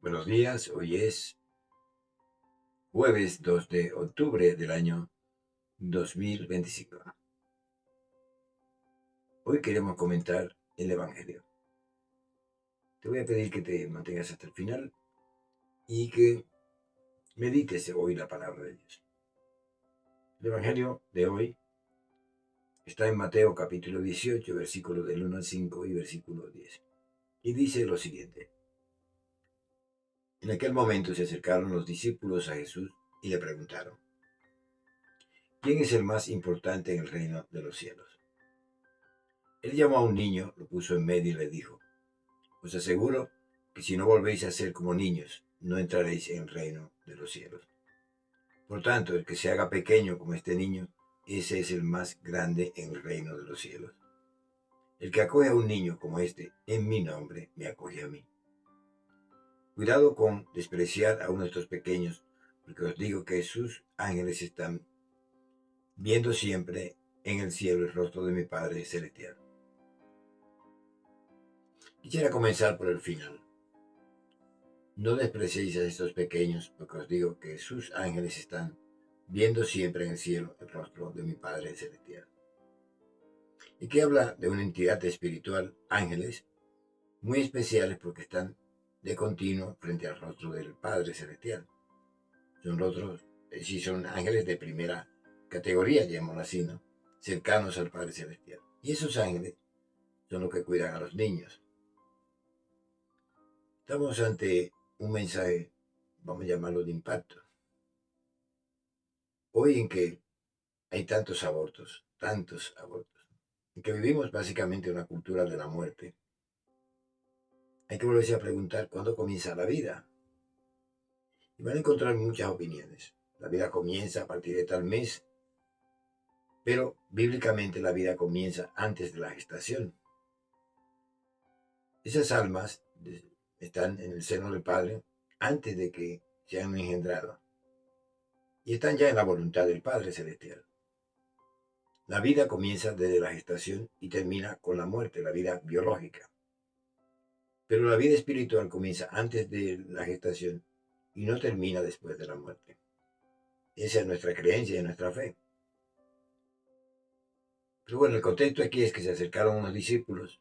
Buenos días, hoy es jueves 2 de octubre del año 2025. Hoy queremos comentar el Evangelio. Te voy a pedir que te mantengas hasta el final y que medites hoy la palabra de Dios. El Evangelio de hoy está en Mateo capítulo 18, versículos del 1 al 5 y versículo 10. Y dice lo siguiente. En aquel momento se acercaron los discípulos a Jesús y le preguntaron, ¿quién es el más importante en el reino de los cielos? Él llamó a un niño, lo puso en medio y le dijo, os aseguro que si no volvéis a ser como niños, no entraréis en el reino de los cielos. Por tanto, el que se haga pequeño como este niño, ese es el más grande en el reino de los cielos. El que acoge a un niño como este, en mi nombre, me acoge a mí. Cuidado con despreciar a uno de estos pequeños, porque os digo que sus ángeles están viendo siempre en el cielo el rostro de mi Padre celestial. Quisiera comenzar por el final. No despreciéis a estos pequeños, porque os digo que sus ángeles están viendo siempre en el cielo el rostro de mi Padre celestial. Y que habla de una entidad espiritual, ángeles, muy especiales porque están de continuo frente al rostro del Padre celestial. Son rostros, sí son ángeles de primera categoría, llamémoslo así, ¿no? Cercanos al Padre celestial. Y esos ángeles son los que cuidan a los niños. Estamos ante un mensaje, vamos a llamarlo de impacto. Hoy en que hay tantos abortos, en que vivimos básicamente una cultura de la muerte, hay que volverse a preguntar cuándo comienza la vida. Y van a encontrar muchas opiniones. La vida comienza a partir de tal mes, pero bíblicamente la vida comienza antes de la gestación. Esas almas están en el seno del Padre antes de que sean engendradas y están ya en la voluntad del Padre celestial. La vida comienza desde la gestación y termina con la muerte, la vida biológica. Pero la vida espiritual comienza antes de la gestación y no termina después de la muerte. Esa es nuestra creencia y nuestra fe. Pero bueno, el contexto aquí es que se acercaron unos discípulos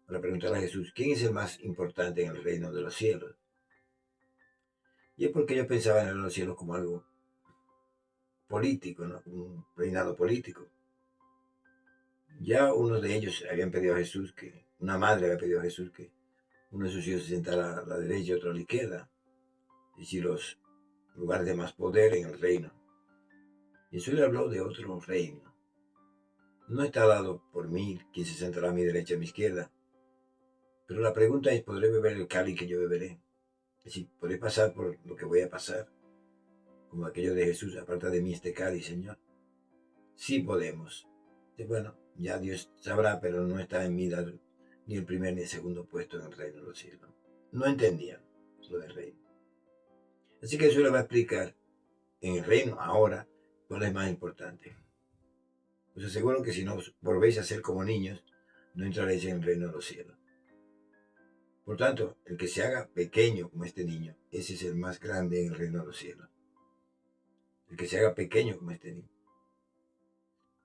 para preguntar a Jesús, ¿quién es el más importante en el reino de los cielos? Y es porque ellos pensaban en los cielos como algo político, ¿no? Un reinado político. Ya uno de ellos habían pedido a Jesús que, una madre había pedido a Jesús que uno de sus hijos se sentara a la derecha y otro a la izquierda. Es decir, los lugares de más poder en el reino. Jesús le habló de otro reino. No está dado por mí quien se sentará a mi derecha y a mi izquierda. Pero la pregunta es, ¿podré beber el cáliz que yo beberé? Es decir, ¿podré pasar por lo que voy a pasar? Como aquello de Jesús, aparta de mí este cáliz, Señor. Sí podemos. Y bueno, ya Dios sabrá, pero no está en mí dar ni el primer ni el segundo puesto en el reino de los cielos. No entendían lo del reino. Así que Jesús le va a explicar en el reino ahora cuál es más importante. Os aseguro que si no volvéis a ser como niños, no entraréis en el reino de los cielos. Por tanto, el que se haga pequeño como este niño, ese es el más grande en el reino de los cielos. El que se haga pequeño como este niño.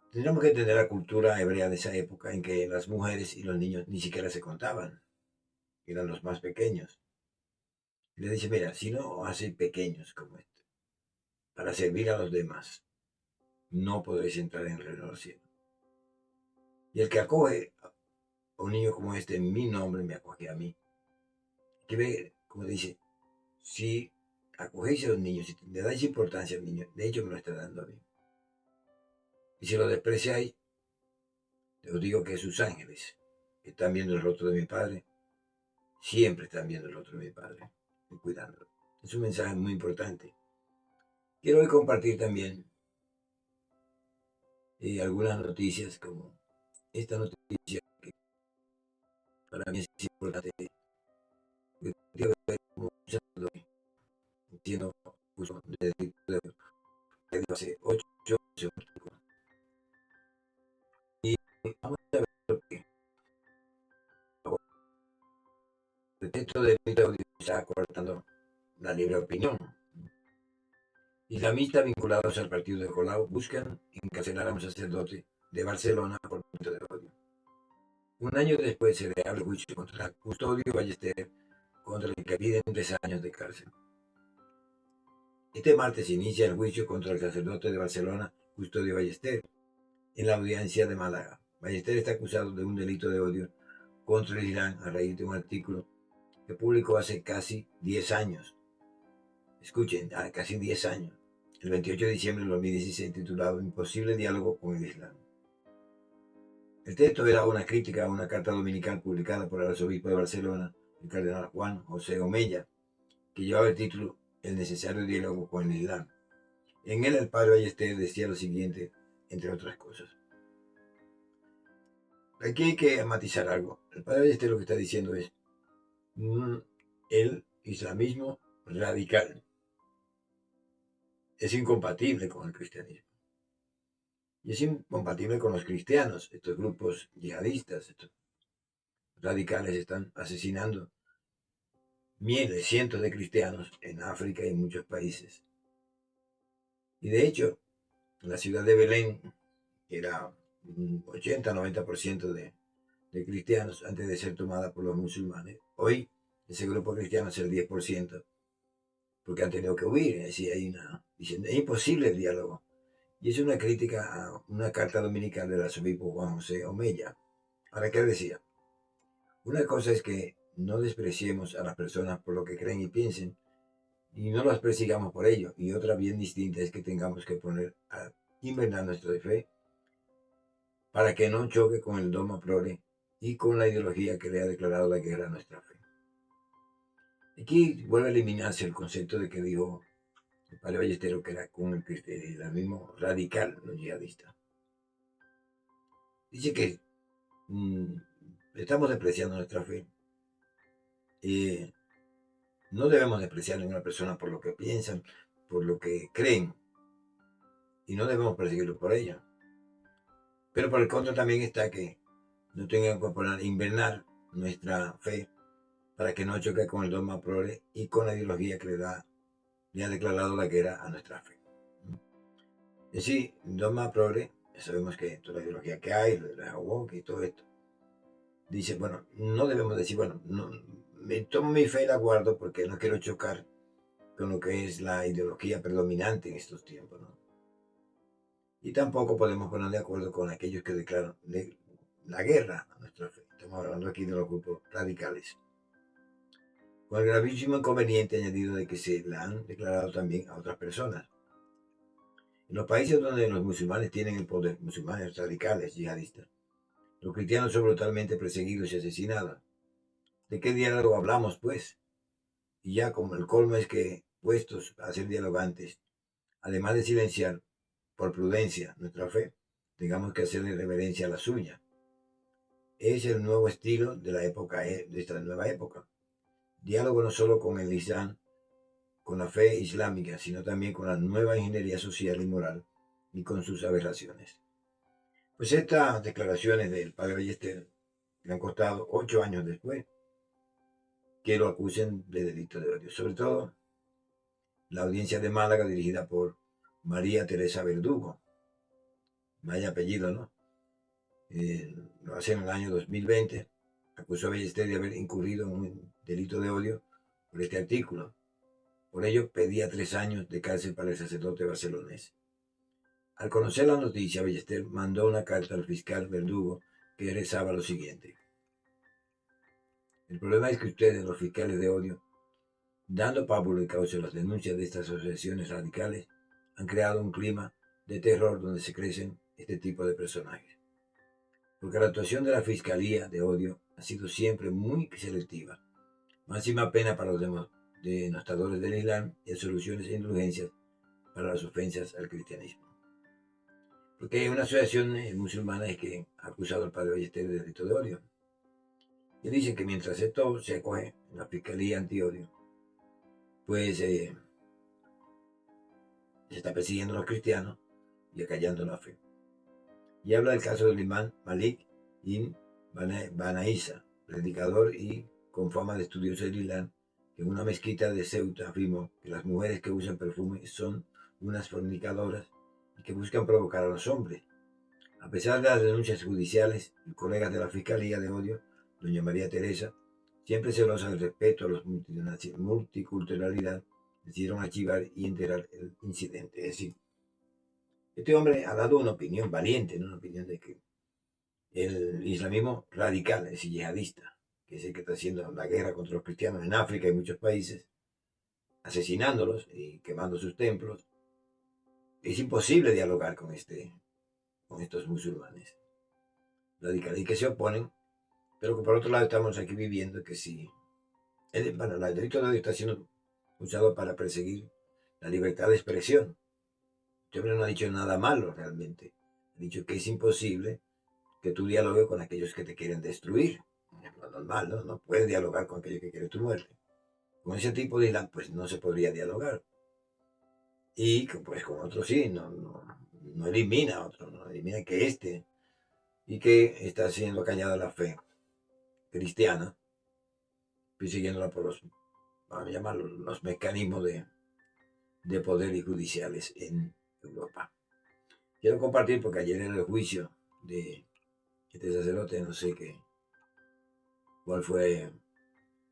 Tendríamos que entender la cultura hebrea de esa época en que las mujeres y los niños ni siquiera se contaban. Eran los más pequeños. Y le dice, mira, si no hacéis pequeños como este, para servir a los demás, no podréis entrar en el reino de los cielos. Y el que acoge a un niño como este en mi nombre, me acoge a mí. Que ve, como dice, si acogéis a los niños, si le dais importancia al niño, de hecho me lo está dando a mí. Y si lo despreciáis, os digo que sus ángeles que están viendo el rostro de mi Padre, siempre están viendo el rostro de mi Padre y cuidándolo. Es un mensaje muy importante. Quiero hoy compartir también algunas noticias, como esta noticia que para mí es importante. Que tengo que ver como un sacerdote, entiendo, puso de hace 8 años. Y vamos a ver lo que El texto del delito de odio está cortando la libre opinión. Islamistas vinculados al partido de Colau buscan encarcelar a un sacerdote de Barcelona por delito de odio. Un año después se le abre juicio contra Custodio Ballester, contra el que piden 3 años de cárcel. Este martes inicia el juicio contra el sacerdote de Barcelona, Custodio Ballester, en la audiencia de Málaga. Ballester está acusado de un delito de odio contra el Islam a raíz de un artículo que publicó hace casi 10 años. Escuchen, casi 10 años. El 28 de diciembre de 2016, titulado Imposible diálogo con el Islam. El texto era una crítica a una carta dominical publicada por el arzobispo de Barcelona, el cardenal Juan José Omella, que llevaba el título El necesario diálogo con el Islam. En él el padre Ballester decía lo siguiente, entre otras cosas. Aquí hay que matizar algo. El padre Ballester lo que está diciendo es el islamismo radical es incompatible con el cristianismo. Y es incompatible con los cristianos. Estos grupos yihadistas, estos radicales están asesinando miles, cientos de cristianos en África y en muchos países. Y de hecho, la ciudad de Belén era un 80-90% de cristianos antes de ser tomada por los musulmanes. Hoy ese grupo cristiano es el 10%, porque han tenido que huir. Es decir, dicen, es imposible el diálogo. Y es una crítica a una carta dominical del arzobispo Juan José Omella. ¿Para qué decía? Una cosa es que no despreciemos a las personas por lo que creen y piensen, y no las persigamos por ello. Y otra bien distinta es que tengamos que poner a invernar nuestra fe para que no choque con el dogma progre y con la ideología que le ha declarado la guerra a nuestra fe. Aquí vuelve a eliminarse el concepto de que dijo el padre Ballester, que era con el islamismo radical, no yihadista. Dice que estamos despreciando nuestra fe. No debemos despreciar a ninguna persona por lo que piensan, por lo que creen, y no debemos perseguirlo por ello. Pero por el contra también está que no tengan que poner invernar nuestra fe para que no choque con el dogma progre y con la ideología que le ha declarado la guerra a nuestra fe. Es decir, el dogma progre, sabemos que toda la ideología que hay, lo de la woke y todo esto, dice, bueno, no debemos decir, bueno, no, me tomo mi fe y la guardo porque no quiero chocar con lo que es la ideología predominante en estos tiempos, ¿no? Y tampoco podemos poner de acuerdo con aquellos que declaran la guerra a nuestra fe. Estamos hablando aquí de los grupos radicales. Con el gravísimo inconveniente añadido de que se la han declarado también a otras personas. En los países donde los musulmanes tienen el poder, musulmanes radicales, yihadistas, los cristianos son brutalmente perseguidos y asesinados. ¿De qué diálogo hablamos, pues? Y ya como el colmo es que, puestos a ser dialogantes, además de silenciar, por prudencia, nuestra fe, tengamos que hacerle reverencia a la suya. Es el nuevo estilo de la época, de esta nueva época. Diálogo no solo con el Islam, con la fe islámica, sino también con la nueva ingeniería social y moral y con sus aberraciones. Pues estas declaraciones del padre Ballester le han costado 8 años después que lo acusen de delito de odio. Sobre todo la audiencia de Málaga dirigida por María Teresa Verdugo. Vaya apellido, ¿no? Lo hace en el año 2020. Acusó a Ballester de haber incurrido en un delito de odio por este artículo. Por ello pedía 3 años de cárcel para el sacerdote barcelonés. Al conocer la noticia, Ballester mandó una carta al fiscal Verdugo que rezaba lo siguiente. El problema es que ustedes, los fiscales de odio, dando pábulo y causa a las denuncias de estas asociaciones radicales, han creado un clima de terror donde se crecen este tipo de personajes. Porque la actuación de la Fiscalía de Odio ha sido siempre muy selectiva. Máxima pena para los denostadores del Islam y soluciones e indulgencias para las ofensas al cristianismo. Porque hay una asociación musulmana que ha acusado al padre Ballester de delito de odio. Y dicen que mientras esto se acoge en la Fiscalía Antiodio, pues se está persiguiendo a los cristianos y acallando la fe. Y habla del caso del imán Malik ibn Banaisa, predicador y con fama de estudioso del Islam, que en una mezquita de Ceuta afirmó que las mujeres que usan perfume son unas fornicadoras y que buscan provocar a los hombres. A pesar de las denuncias judiciales y colegas de la Fiscalía de Odio, doña María Teresa, siempre celosa del respeto a la multiculturalidad, decidieron archivar y enterrar el incidente. Es decir, este hombre ha dado una opinión valiente, ¿no? Una opinión de que el islamismo radical, es decir, yihadista, que es el que está haciendo la guerra contra los cristianos en África y muchos países, asesinándolos y quemando sus templos, es imposible dialogar con estos musulmanes radicales y que se oponen, pero que por otro lado estamos aquí viviendo que si el delito de odio está siendo usado para perseguir la libertad de expresión. Este hombre no ha dicho nada malo realmente. Ha dicho que es imposible que tú dialogues con aquellos que te quieren destruir. Es lo normal, ¿no? No puedes dialogar con aquellos que quieren tu muerte. Con ese tipo de Islam, pues no se podría dialogar. Y pues con otros sí, no elimina a otro, no elimina que y que está siendo cañada la fe cristiana, persiguiéndola por vamos a llamarlo, los mecanismos de poder y judiciales en Europa. Quiero compartir porque ayer en el juicio de este sacerdote, no sé cuál fue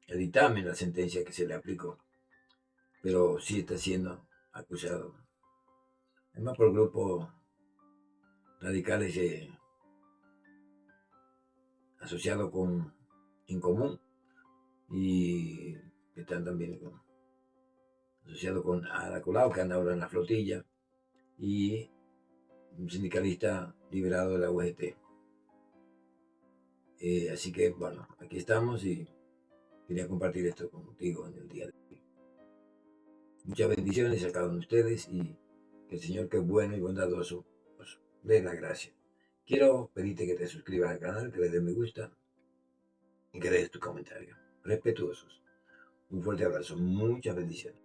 el dictamen, la sentencia que se le aplicó, pero sí está siendo acusado. Además por grupos radicales asociados con En Común y que están también asociados con Ada Colau, que anda ahora en la flotilla, y un sindicalista liberado de la UGT. Así que, bueno, aquí estamos y quería compartir esto contigo en el día de hoy. Muchas bendiciones a cada uno de ustedes y que el Señor, que es bueno y bondadoso, os dé la gracia. Quiero pedirte que te suscribas al canal, que le des me gusta y que dejes tu comentario. Respetuosos. Un fuerte abrazo. Muchas bendiciones.